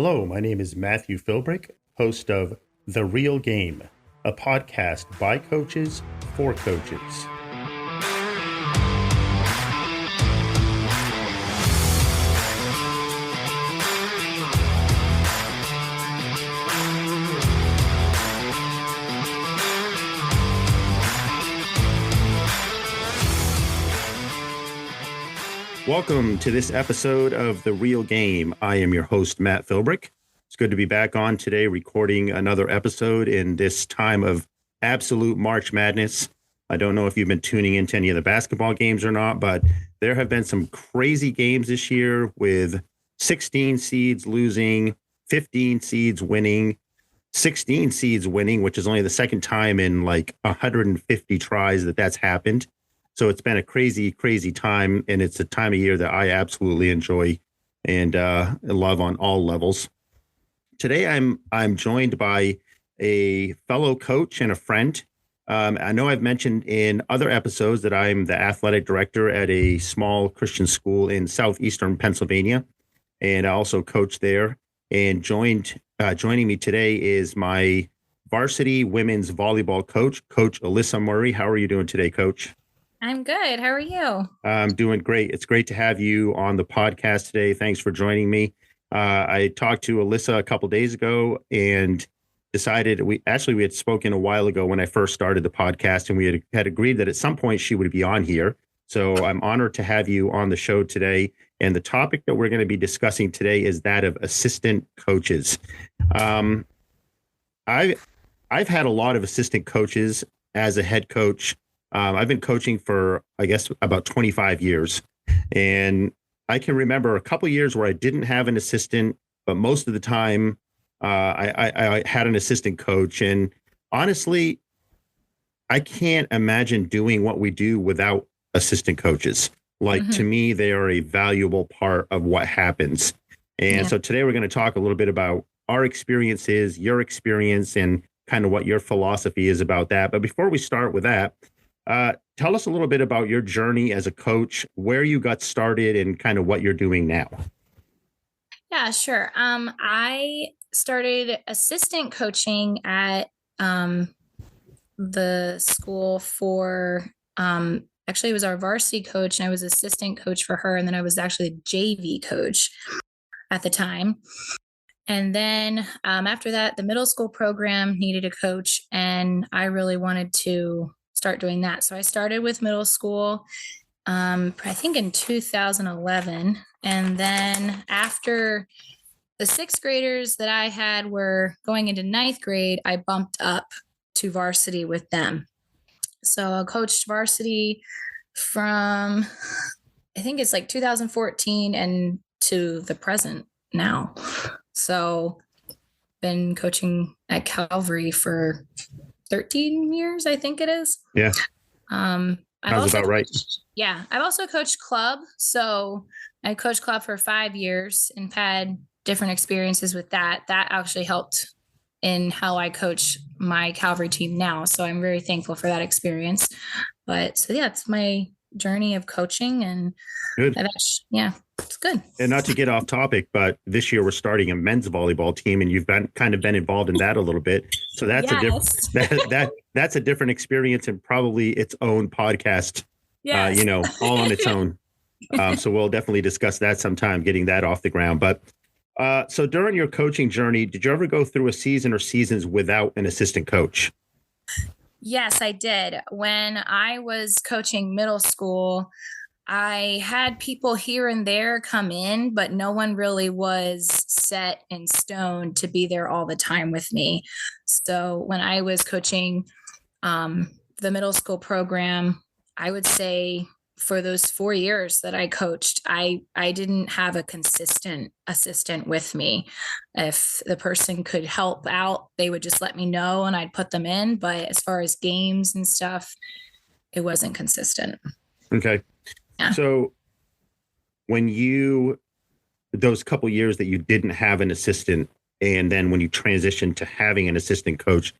Hello, my name is Matthew Philbrick, host of The Real Game, a podcast by coaches for coaches. Welcome to this episode of The Real Game. I am your host, Matt Philbrick. It's good to be back on today, recording another episode in this time of absolute March Madness. I don't know if you've been tuning into any of the basketball games or not, but there have been some crazy games this year with 16 seeds losing, 15 seeds winning, 16 seeds winning, which is only the second time in like 150 tries that that's happened. So it's been a crazy, crazy time, and it's a time of year that I absolutely enjoy and love on all levels. Today, I'm joined by a fellow coach and a friend. I know I've mentioned in other episodes that I'm the athletic director at a small Christian school in southeastern Pennsylvania, and I also coach there. And joining me today is my varsity women's volleyball coach, Coach Alyssa Murray. How are you doing today, Coach? I'm good. How are you? I'm doing great. It's great to have you on the podcast today. Thanks for joining me. I talked to Alyssa a couple days ago and decided we had spoken a while ago when I first started the podcast, and we had agreed that at some point she would be on here. So I'm honored to have you on the show today. And the topic that we're going to be discussing today is that of assistant coaches. I've had a lot of assistant coaches as a head coach. I've been coaching for, I guess, about 25 years. And I can remember a couple of years where I didn't have an assistant, but most of the time I had an assistant coach. And honestly, I can't imagine doing what we do without assistant coaches. To me, they are a valuable part of what happens. And so today we're going to talk a little bit about our experiences, your experience, and kind of what your philosophy is about that. But before we start with that, tell us a little bit about your journey as a coach, where you got started, and kind of what you're doing now. Yeah, sure. I started assistant coaching at the school for, actually it was our varsity coach, and I was assistant coach for her. And then I was actually the JV coach at the time. And then after that, the middle school program needed a coach, and I really wanted to start doing that. So I started with middle school, I think in 2011. And then after the sixth graders that I had were going into ninth grade, I bumped up to varsity with them. So I coached varsity from, I think it's like 2014 and to the present now. So been coaching at Calvary for 13 years, I think it is. Yeah. Sounds about right. Yeah. I've also coached club. So I coached club for 5 years and had different experiences with that. That actually helped in how I coach my Calvary team now. So I'm very thankful for that experience. But so yeah, it's my journey of coaching, and good. It's good. And not to get off topic, but this year we're starting a men's volleyball team, and you've been involved in that a little bit. So that's that's a different experience, and probably its own podcast. Yes. All on its own. So we'll definitely discuss that sometime, getting that off the ground. But so during your coaching journey, did you ever go through a season or seasons without an assistant coach? Yes, I did. When I was coaching middle school, I had people here and there come in, but no one really was set in stone to be there all the time with me. So when I was coaching the middle school program, I would say for those 4 years that I coached, I didn't have a consistent assistant with me. If the person could help out, they would just let me know and I'd put them in. But as far as games and stuff, it wasn't consistent. Okay. Yeah. So when those couple years that you didn't have an assistant, and then when you transitioned to having an assistant coach,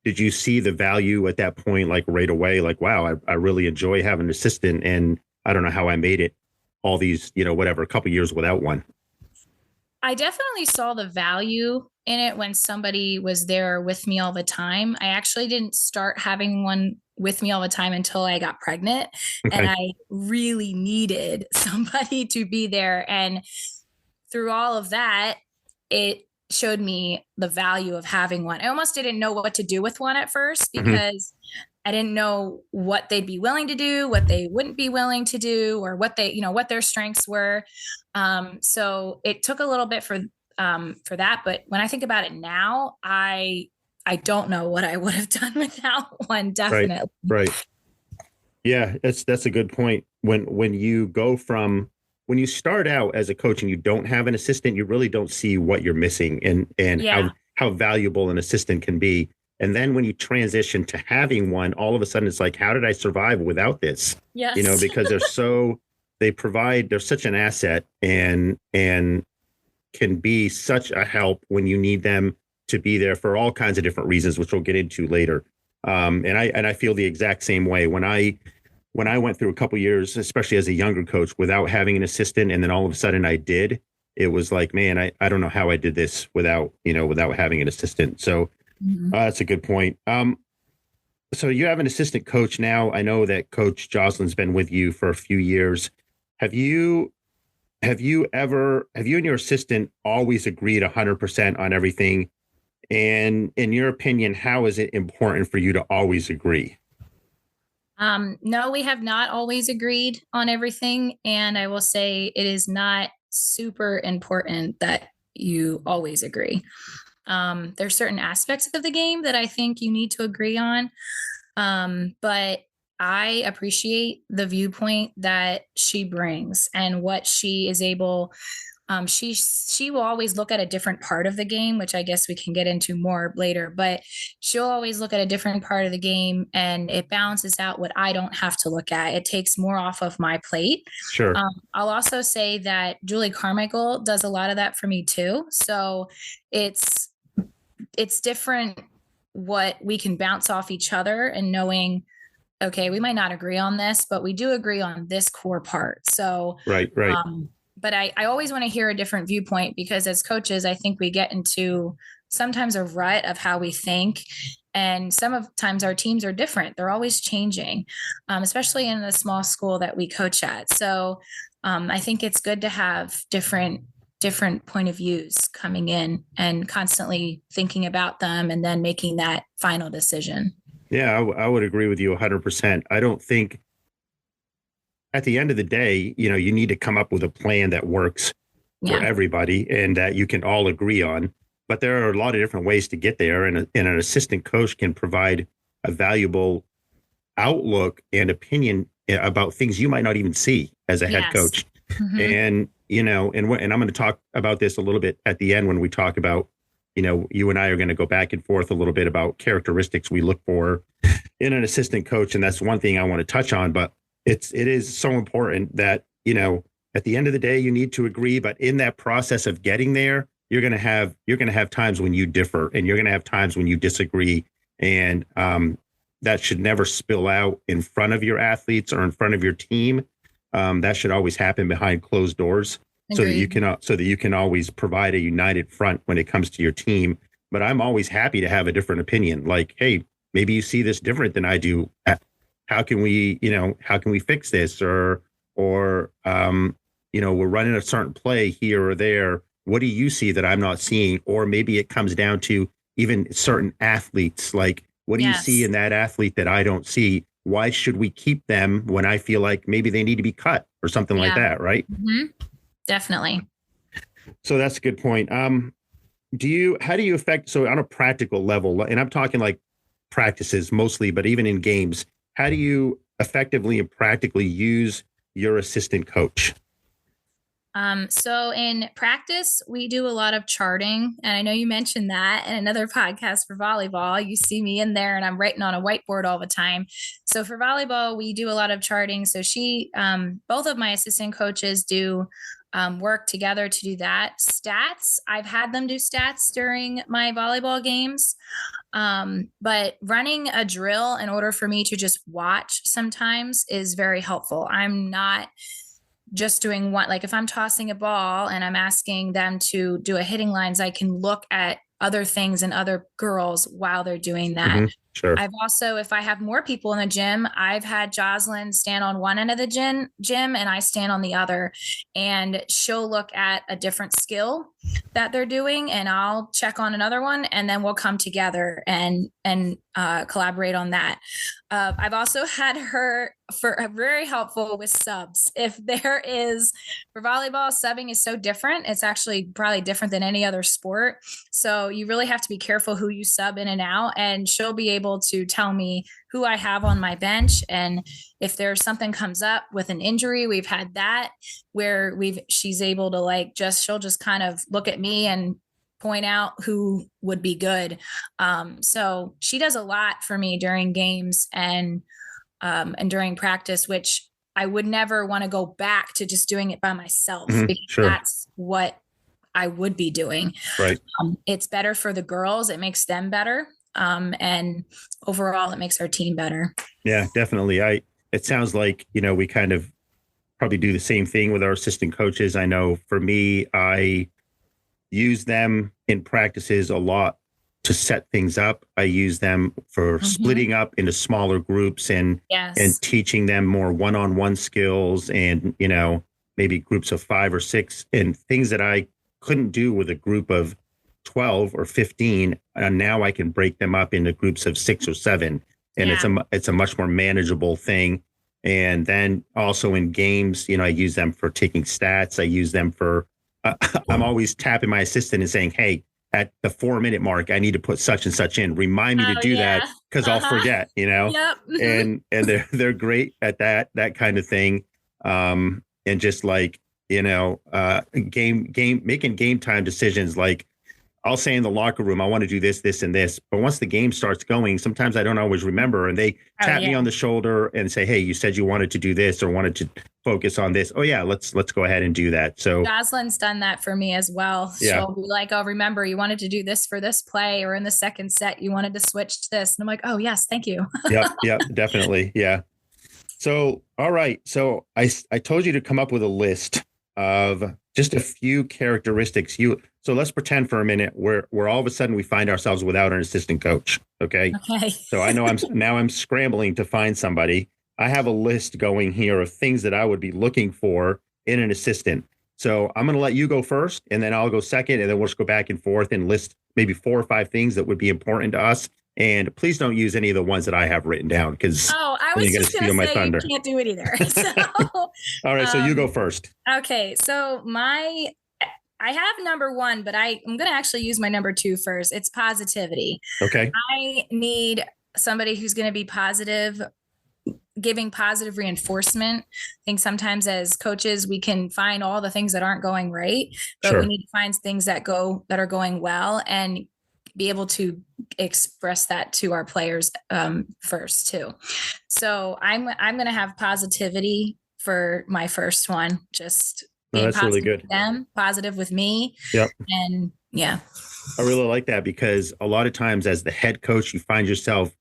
did you see the value at that point, like right away, like, wow, I really enjoy having an assistant, and I don't know how I made it all these, a couple years without one? I definitely saw the value in it when somebody was there with me all the time. I actually didn't start having one with me all the time until I got pregnant, and Okay. I really needed somebody to be there. And through all of that, it showed me the value of having one. I almost didn't know what to do with one at first Hmm. because I didn't know what they'd be willing to do, what they wouldn't be willing to do, or what they, what their strengths were. So it took a little bit for that. But when I think about it now, I don't know what I would have done without one, Right. definitely. Right. Yeah, that's a good point. When you go from when you start out as a coach and you don't have an assistant, you really don't see what you're missing and Yeah. how valuable an assistant can be. And then when you transition to having one, all of a sudden it's like, how did I survive without this? Yes. Because they're such an asset and can be such a help when you need them to be there for all kinds of different reasons, which we'll get into later. And I feel the exact same way when I went through a couple years, especially as a younger coach, without having an assistant, and then all of a sudden I did. It was like, man, I don't know how I did this without having an assistant. So Mhm. that's a good point. So you have an assistant coach now. I know that Coach Jocelyn's been with you for a few years. Have you have you and your assistant always agreed 100% on everything? And in your opinion, how is it important for you to always agree? No, we have not always agreed on everything. And I will say it is not super important that you always agree. There's certain aspects of the game that I think you need to agree on. But I appreciate the viewpoint that she brings and what she is able. She will always look at a different part of the game, which I guess we can get into more later. But she'll always look at a different part of the game, and it balances out what I don't have to look at. It takes more off of my plate. Sure. I'll also say that Julie Carmichael does a lot of that for me too. So it's it's different what we can bounce off each other and knowing, okay, we might not agree on this, but we do agree on this core part. So, Right, right. but I always want to hear a different viewpoint because as coaches, I think we get into sometimes a rut of how we think. And some of times our teams are different. They're always changing, especially in the small school that we coach at. So I think it's good to have different point of views coming in and constantly thinking about them and then making that final decision. Yeah, I would agree with you 100%. I don't think at the end of the day, you need to come up with a plan that works for Yeah. everybody and that you can all agree on. But there are a lot of different ways to get there, and an assistant coach can provide a valuable outlook and opinion about things you might not even see as a head Yes. coach. Hmm. And I'm going to talk about this a little bit at the end when we talk about, you and I are going to go back and forth a little bit about characteristics we look for in an assistant coach, and that's one thing I want to touch on. But it is so important that at the end of the day you need to agree, but in that process of getting there, you're going to have times when you differ, and you're going to have times when you disagree, and that should never spill out in front of your athletes or in front of your team. That should always happen behind closed doors, Agreed. so that you can always provide a united front when it comes to your team. But I'm always happy to have a different opinion. Like, hey, maybe you see this different than I do. How can we fix this? Or we're running a certain play here or there. What do you see that I'm not seeing? Or maybe it comes down to even certain athletes. Like, what do you see Yes. in that athlete that I don't see? Why should we keep them when I feel like maybe they need to be cut or something like Yeah. that? Right. Hmm. Definitely. So that's a good point. How do you affect, so on a practical level, and I'm talking like practices mostly, but even in games, how do you effectively and practically use your assistant coach? So in practice, we do a lot of charting. And I know you mentioned that in another podcast for volleyball. You see me in there and I'm writing on a whiteboard all the time. So for volleyball, we do a lot of charting. So both of my assistant coaches do work together to do that. Stats, I've had them do stats during my volleyball games. But running a drill in order for me to just watch sometimes is very helpful. I'm not just doing one, like if I'm tossing a ball and I'm asking them to do a hitting lines, I can look at other things and other girls while they're doing that. Sure. I've also, if I have more people in the gym, I've had Jocelyn stand on one end of the gym and I stand on the other, and she'll look at a different skill that they're doing and I'll check on another one, and then we'll come together and collaborate on that. I've also had her very helpful with subs. If there is, for volleyball, subbing is so different. It's actually probably different than any other sport. So you really have to be careful who you sub in and out, and she'll be able to tell me who I have on my bench. And if there's something comes up with an injury, we've had that where she's able to she'll just kind of look at me and point out who would be good. So she does a lot for me during games and during practice, which I would never want to go back to just doing it by myself, because that's what I would be doing. Right. It's better for the girls. It makes them better. And overall it makes our team better. Yeah, definitely. It sounds like, we kind of probably do the same thing with our assistant coaches. I know for me, I use them in practices a lot to set things up. I use them for splitting up into smaller groups and teaching them more one-on-one skills and, maybe groups of 5 or 6 and things that I couldn't do with a group of 12 or 15. And now I can break them up into groups of 6 or 7. And it's a much more manageable thing. And then also in games, I use them for taking stats. I use them for, I'm always tapping my assistant and saying, hey, at the 4-minute mark, I need to put such and such in. Remind me to do that because I'll forget, Yep. and they're great at that kind of thing. And just like, making game time decisions. Like I'll say in the locker room, I want to do this, this, and this. But once the game starts going, sometimes I don't always remember. And they tap me on the shoulder and say, hey, you said you wanted to do this or wanted to focus on this. Oh, yeah, let's go ahead and do that. So Jocelyn's done that for me as well. She'll be like, oh, remember, you wanted to do this for this play, or in the second set, you wanted to switch to this. And I'm like, oh, yes, thank you. Yeah, definitely. Yeah. So, all right. So I told you to come up with a list of just a few characteristics. So let's pretend for a minute where all of a sudden we find ourselves without an assistant coach. Okay. So I know I'm scrambling to find somebody. I have a list going here of things that I would be looking for in an assistant. So I'm going to let you go first, and then I'll go second, and then we'll just go back and forth and list maybe 4 or 5 things that would be important to us. And please don't use any of the ones that I have written down, because I was just going to say thunder. You can't do it either. So, all right, so you go first. Okay, so I have number 1, but I'm going to actually use my number 2 first. It's positivity. Okay. I need somebody who's going to be positive, giving positive reinforcement. I think sometimes as coaches, we can find all the things that aren't going right, but we need to find things that are going well and be able to express that to our players first too. So I'm going to have positivity for my first one. Just being that's positive really good. with them, positive with me. Yep. And I really like that, because a lot of times as the head coach, you find yourself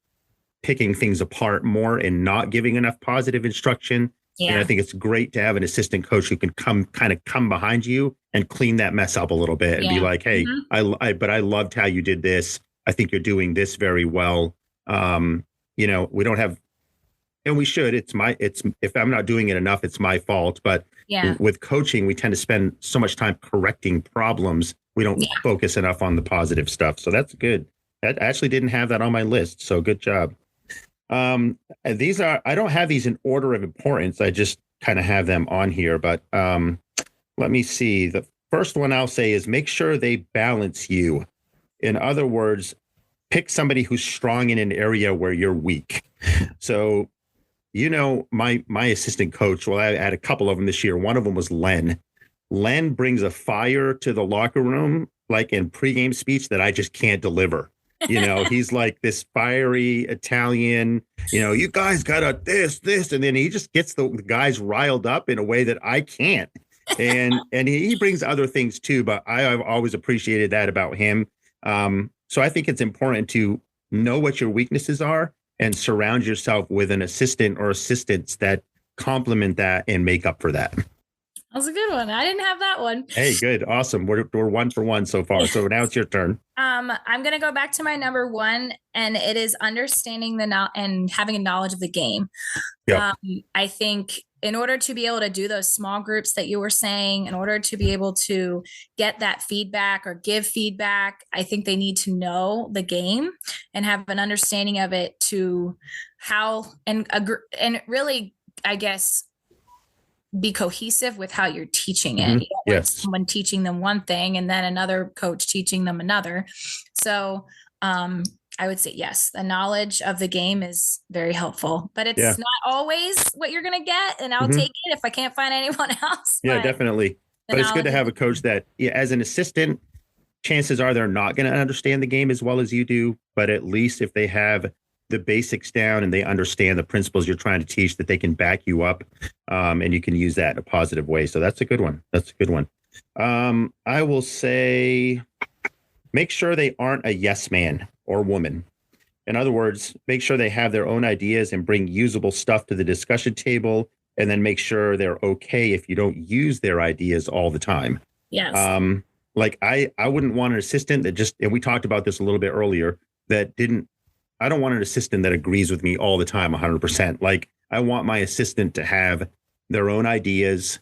picking things apart more and not giving enough positive instruction. Yeah. And I think it's great to have an assistant coach who can come behind you and clean that mess up a little bit and be like, hey, but I loved how you did this. I think you're doing this very well. We don't have, and we should, if I'm not doing it enough, it's my fault. But with coaching, we tend to spend so much time correcting problems. We don't focus enough on the positive stuff. So that's good. I actually didn't have that on my list. So good job. I don't have these in order of importance. I just kind of have them on here, but let me see. The first one I'll say is make sure they balance you. In other words, pick somebody who's strong in an area where you're weak. So, my assistant coach, well, I had a couple of them this year. One of them was Len. Len brings a fire to the locker room, like in pregame speech, that I just can't deliver. He's like this fiery Italian, you guys got this, and then he just gets the guys riled up in a way that I can't. And he brings other things too, but I've always appreciated that about him. So I think it's important to know what your weaknesses are and surround yourself with an assistant or assistants that complement that and make up for that. That was a good one. I didn't have that one. Hey, good. Awesome. We're 1 for 1 so far. So now it's your turn. I'm going to go back to my number one, and it is understanding and having a knowledge of the game. Yep. I think in order to be able to do those small groups that you were saying, in order to be able to get that feedback or give feedback, I think they need to know the game and have an understanding of it to how and really, I guess, be cohesive with how you're teaching it. Mm-hmm. You don't want Yes. someone teaching them one thing and then another coach teaching them another. So I would say yes, the knowledge of the game is very helpful, but it's not always what you're going to get. And I'll take it if I can't find anyone else. Yeah, definitely. But it's good to have a coach that, as an assistant, chances are they're not going to understand the game as well as you do. But at least if they have the basics down and they understand the principles you're trying to teach, that they can back you up, and you can use that in a positive way. So that's a good one. That's a good one. I will say, make sure they aren't a yes man or woman. In other words, make sure they have their own ideas and bring usable stuff to the discussion table, and then make sure they're okay if you don't use their ideas all the time. Yes. Like I wouldn't want an assistant that just, and we talked about this a little bit earlier, I don't want an assistant that agrees with me all the time 100%. Like I want my assistant to have their own ideas.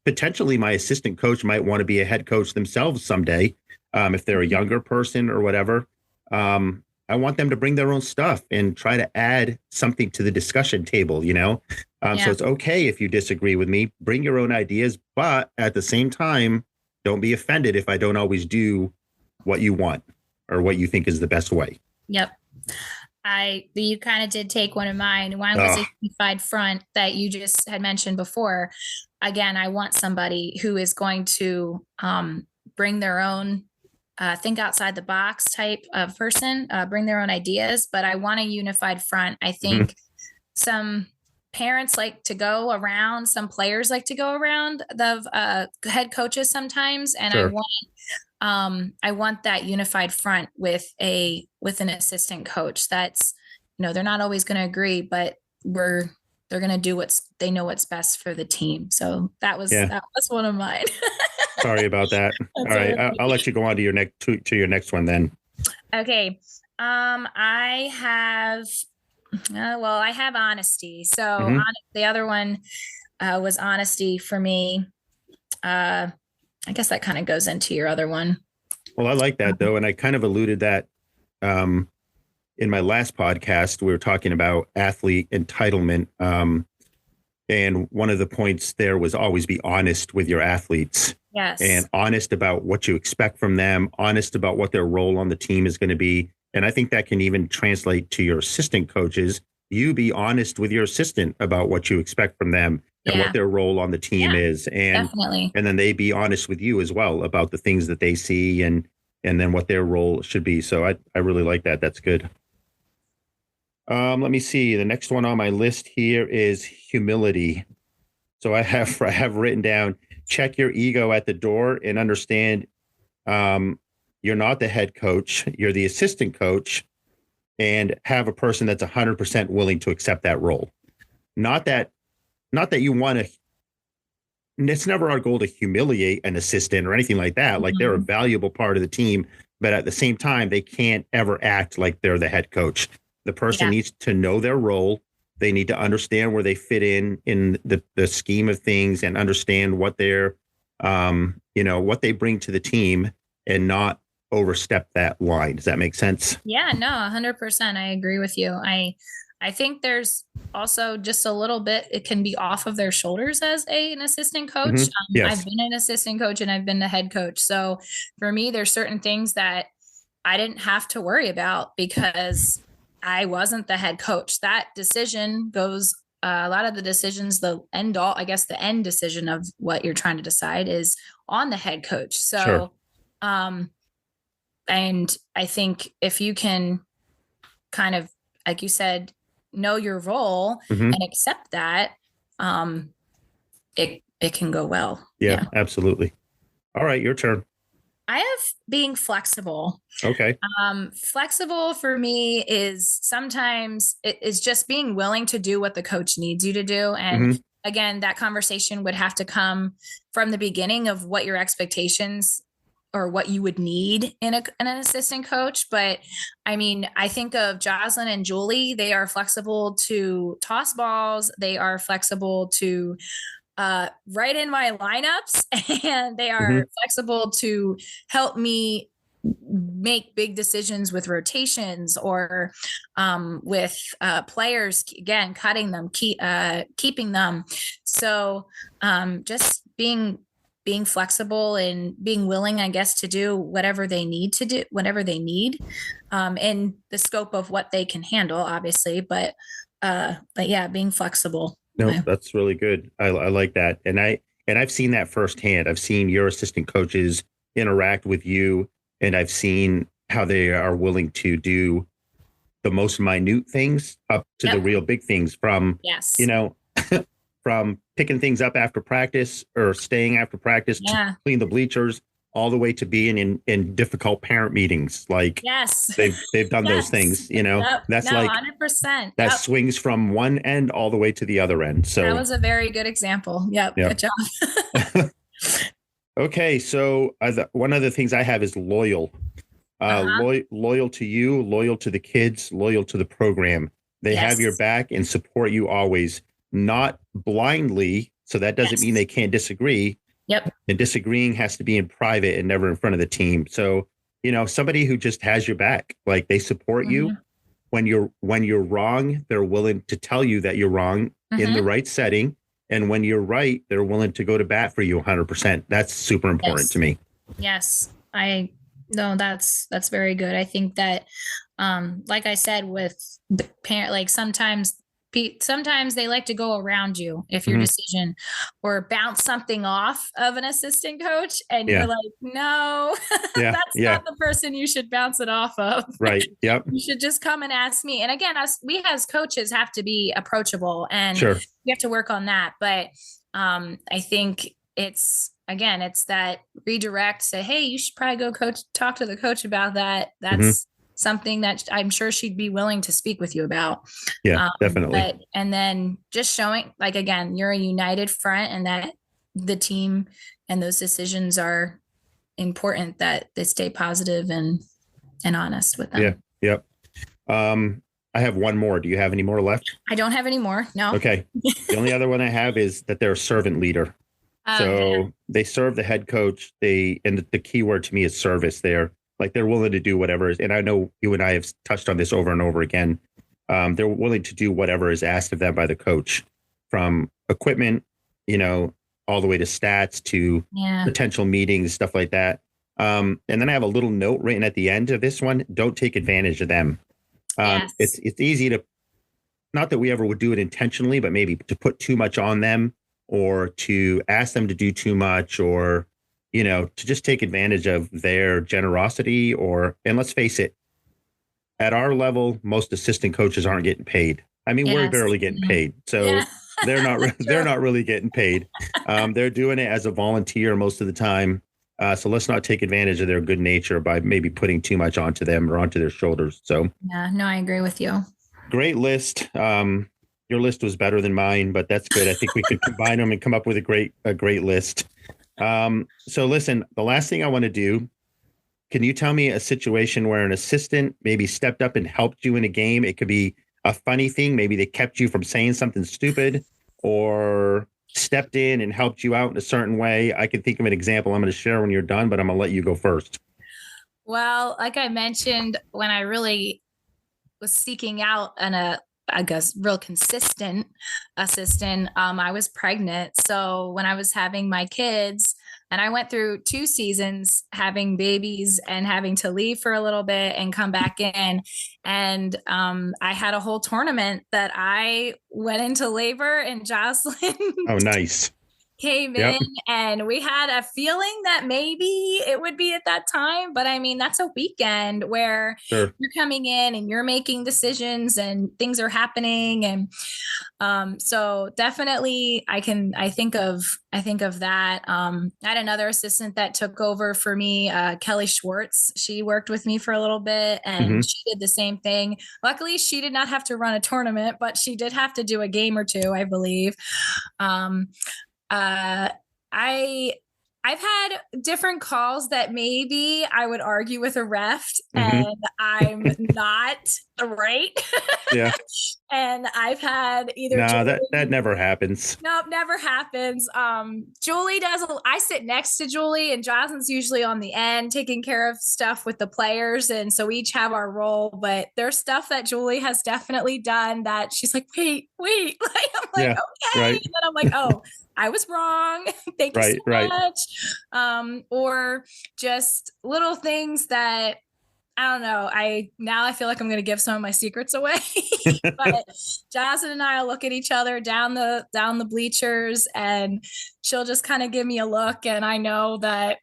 Potentially my assistant coach might want to be a head coach themselves someday, if they're a younger person or whatever. I want them to bring their own stuff and try to add something to the discussion table, So it's okay if you disagree with me, bring your own ideas, but at the same time, don't be offended if I don't always do what you want or what you think is the best way. Yep. You kind of did take one of mine. Mine was a unified front that you just had mentioned before. Again, I want somebody who is going to bring their own think outside the box type of person, bring their own ideas, but I want a unified front. I think some parents like to go around, some players like to go around the head coaches sometimes. And I want that unified front with an assistant coach. That's, they're not always going to agree, but they're going to do they know what's best for the team. So that was one of mine. Sorry about that. All right. I'll let you go on to your next one then. Okay. I have honesty. So the other one was honesty for me. I guess that kind of goes into your other one. Well, I like that though. And I kind of alluded that in my last podcast, we were talking about athlete entitlement. And one of the points there was always be honest with your athletes. Yes. And honest about what you expect from them, honest about what their role on the team is going to be. And I think that can even translate to your assistant coaches. You be honest with your assistant about what you expect from them and what their role on the team is. And definitely. And then they be honest with you as well about the things that they see and then what their role should be. So I really like that. That's good. Let me see. The next one on my list here is humility. So I have written down, check your ego at the door and understand you're not the head coach, you're the assistant coach, and have a person that's 100% willing to accept that role. Not that you want to, it's never our goal to humiliate an assistant or anything like that. Like they're a valuable part of the team, but at the same time, they can't ever act like they're the head coach. The person needs to know their role. They need to understand where they fit in the scheme of things and understand what they're, what they bring to the team and not overstep that line. Does that make sense? Yeah, no, 100%. I agree with you. I think there's also just a little bit, it can be off of their shoulders as an assistant coach. I've been an assistant coach and I've been the head coach. So for me, there's certain things that I didn't have to worry about because I wasn't the head coach. That decision goes, a lot of the decisions, the end decision of what you're trying to decide is on the head coach. So, and I think if you can kind of, like you said, know your role and accept that, it can go well. Yeah, absolutely. All right, your turn. I have being flexible. Okay. Flexible for me is sometimes it is just being willing to do what the coach needs you to do. And again, that conversation would have to come from the beginning of what your expectations or what you would need in an assistant coach. But I mean, I think of Jocelyn and Julie, they are flexible to toss balls. They are flexible to write in my lineups, and they are flexible to help me make big decisions with rotations or with players, again, cutting them, keeping them. So just being flexible and being willing, I guess, to do whatever they need in the scope of what they can handle, obviously. But yeah, being flexible. No, that's really good. I like that. And I've seen that firsthand. I've seen your assistant coaches interact with you, and I've seen how they are willing to do the most minute things up to the real big things, from, from picking things up after practice or staying after practice to clean the bleachers, all the way to being in difficult parent meetings. Like they've done those things, that's 100%. That swings from one end all the way to the other end. So that was a very good example. Yep. Good job. Okay. So one of the things I have is loyal, loyal to you, loyal to the kids, loyal to the program. They have your back and support you always, not blindly. So that doesn't mean they can't disagree. Yep. And disagreeing has to be in private and never in front of the team. So, somebody who just has your back, like they support you when you're wrong, they're willing to tell you that you're wrong in the right setting. And when you're right, they're willing to go to bat for you 100%. That's super important to me. Yes. That's very good. I think that, like I said, with the parent, like sometimes they like to go around you if your decision, or bounce something off of an assistant coach, and you're like, no, that's not the person you should bounce it off of. Right. Yep. You should just come and ask me. And again, we as coaches have to be approachable, and we have to work on that. But I think it's that redirect, say, hey, you should probably go talk to the coach about that. That's something that I'm sure she'd be willing to speak with you about. Yeah, definitely. And then just showing, like, again, you're a united front, and that the team and those decisions are important, that they stay positive and honest with them. Yeah. Yep. I have one more. Do you have any more left? I don't have any more. No. Okay. The only other one I have is that they're a servant leader. They serve the head coach. And the key word to me is service. They're willing to do whatever. And I know you and I have touched on this over and over again. They're willing to do whatever is asked of them by the coach, from equipment, all the way to stats to potential meetings, stuff like that. And then I have a little note written at the end of this one: don't take advantage of them. It's easy to, not that we ever would do it intentionally, but maybe to put too much on them, or to ask them to do too much, or to just take advantage of their generosity. And let's face it, at our level, most assistant coaches aren't getting paid. I mean, we're barely getting paid. So they're not really getting paid. They're doing it as a volunteer most of the time. So let's not take advantage of their good nature by maybe putting too much onto them or onto their shoulders. So I agree with you. Great list. Your list was better than mine, but that's good. I think we could combine them and come up with a great list. So listen, the last thing I want to do, can you tell me a situation where an assistant maybe stepped up and helped you in a game? It could be a funny thing. Maybe they kept you from saying something stupid, or stepped in and helped you out in a certain way. I can think of an example I'm going to share when you're done, but I'm going to let you go first. Well, like I mentioned, when I really was seeking out I guess, real consistent assistant, I was pregnant. So when I was having my kids, and I went through 2 seasons having babies and having to leave for a little bit and come back in. And I had a whole tournament that I went into labor, and Jocelyn. Oh, nice. came Yep. in, and we had a feeling that maybe it would be at that time. But I mean, that's a weekend where Sure. you're coming in and you're making decisions and things are happening. And so definitely I think of that. I had another assistant that took over for me, Kelly Schwartz. She worked with me for a little bit, and she did the same thing. Luckily, she did not have to run a tournament, but she did have to do a game or two, I believe. Um, I I've had different calls that maybe I would argue with a ref, Mm-hmm. and I'm not right. Yeah. And I've had either No, that Julie. never happens. Nope, never happens. Julie does. I sit next to Julie, and Jonathan's usually on the end taking care of stuff with the players, and so we each have our role. But there's stuff that Julie has definitely done that she's like, wait. Like, I'm like, Yeah. okay, Right. and then I'm like, oh, I was wrong. Thank you so Right. much. Or just little things that I don't know. I feel like I'm going to give some of my secrets away, but Jocelyn and I will look at each other down the bleachers, and she'll just kind of give me a look, and I know that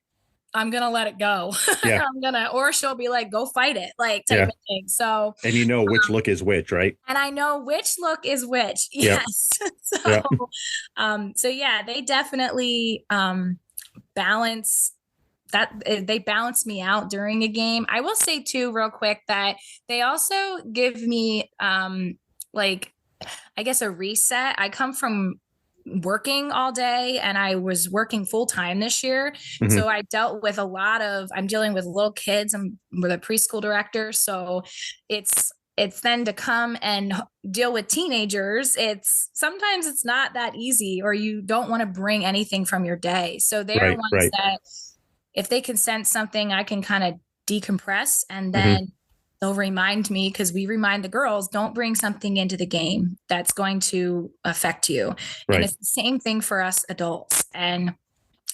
I'm going to let it go. Yeah. Or she'll be like, go fight it, like type Yeah. of thing. So, And you know which look is which, right? and I know which look is which. Yep. Yes. Yep. So yeah, they definitely, balance that. They balance me out during a game. I will say too, real quick, that they also give me, like, I guess a reset. I come from working all day, and I was working full time this year. Mhm. So I dealt with I'm dealing with little kids. I'm with a preschool director. So it's then to come and deal with teenagers. Sometimes it's not that easy, or you don't want to bring anything from your day. So they're ones that if they can sense something, I can kind of decompress, and then they'll remind me, because we remind the girls, don't bring something into the game that's going to affect you. Right. And it's the same thing for us adults. And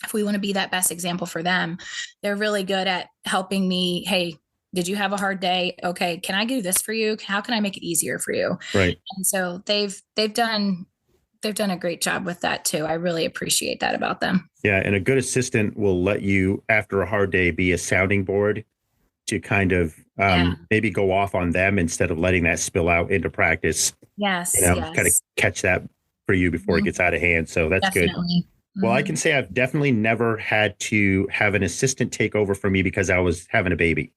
if we want to be that best example for them, they're really good at helping me. Hey, did you have a hard day? Okay, can I do this for you? How can I make it easier for you? Right. And so they've done a great job with that too. I really appreciate that about them. Yeah, and a good assistant will let you, after a hard day, be a sounding board to kind of maybe go off on them instead of letting that spill out into practice. Yes. Kind of catch that for you before it gets out of hand. So that's Definitely. Good. Well, I can say I've definitely never had to have an assistant take over for me because I was having a baby.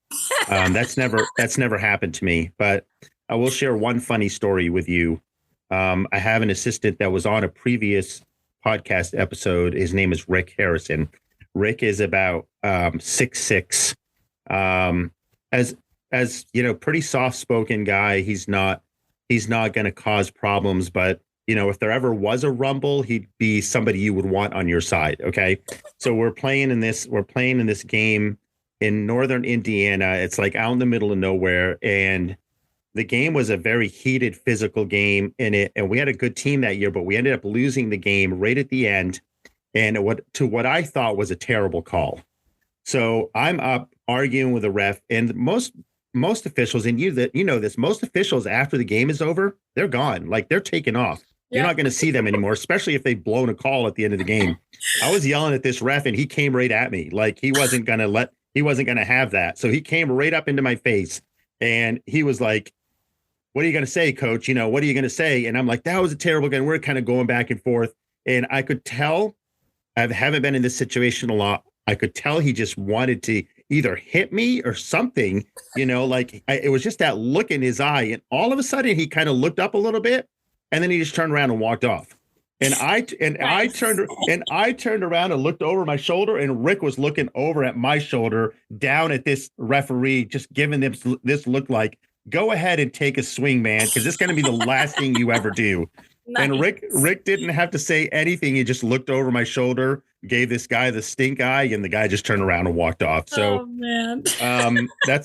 That's never happened to me. But I will share one funny story with you. I have an assistant that was on a previous podcast episode. His name is Rick Harrison. Rick is about 6'6". As you know, pretty soft-spoken guy. He's not going to cause problems, but you know, if there ever was a rumble, he'd be somebody you would want on your side. Okay. So we're playing in this game in northern Indiana. It's like out in the middle of nowhere. And the game was a very heated physical game in it. And we had a good team that year, but we ended up losing the game right at the end. And what I thought was a terrible call. So I'm up arguing with the ref, and most officials, and you know this, most officials after the game is over, they're gone. Like they're taking off. You're not going to see them anymore, especially if they've blown a call at the end of the game. I was yelling at this ref, and he came right at me. Like he wasn't going to have that. So he came right up into my face, and he was like, "What are you going to say, coach? You know, what are you going to say?" And I'm like, "That was a terrible game." We're kind of going back and forth, and I could tell, I haven't been in this situation a lot. I could tell he just wanted to either hit me or something, you know, like it was just that look in his eye. And all of a sudden he kind of looked up a little bit, and then he just turned around and walked off. And I turned around and looked over my shoulder, and Rick was looking over at my shoulder down at this referee, just giving them this look like, go ahead and take a swing, man, because it's going to be the last thing you ever do. Nice. And Rick didn't have to say anything. He just looked over my shoulder, gave this guy the stink eye, and the guy just turned around and walked off. So, man.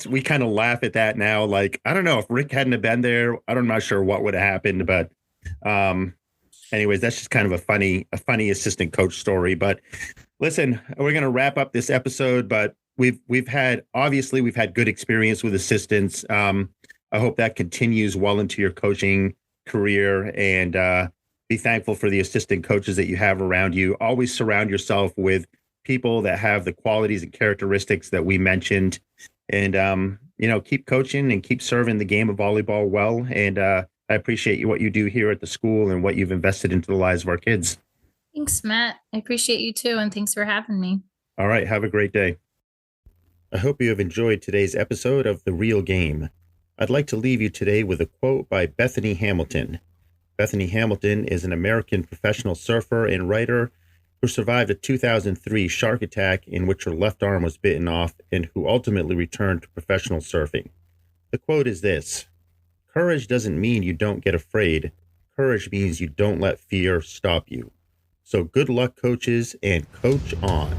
we kind of laugh at that now. Like, I don't know if Rick hadn't have been there, I'm not sure what would have happened. But anyways, that's just kind of a funny assistant coach story. But listen, we're going to wrap up this episode, but we've had good experience with assistants. I hope that continues well into your coaching career. And be thankful for the assistant coaches that you have around you. Always surround yourself with people that have the qualities and characteristics that we mentioned. And, keep coaching and keep serving the game of volleyball well. And I appreciate what you do here at the school and what you've invested into the lives of our kids. Thanks, Matt. I appreciate you too. And thanks for having me. All right. Have a great day. I hope you have enjoyed today's episode of The Real Game. I'd like to leave you today with a quote by Bethany Hamilton. Bethany Hamilton is an American professional surfer and writer who survived a 2003 shark attack in which her left arm was bitten off and who ultimately returned to professional surfing. The quote is this: "Courage doesn't mean you don't get afraid. Courage means you don't let fear stop you." So good luck, coaches, and coach on.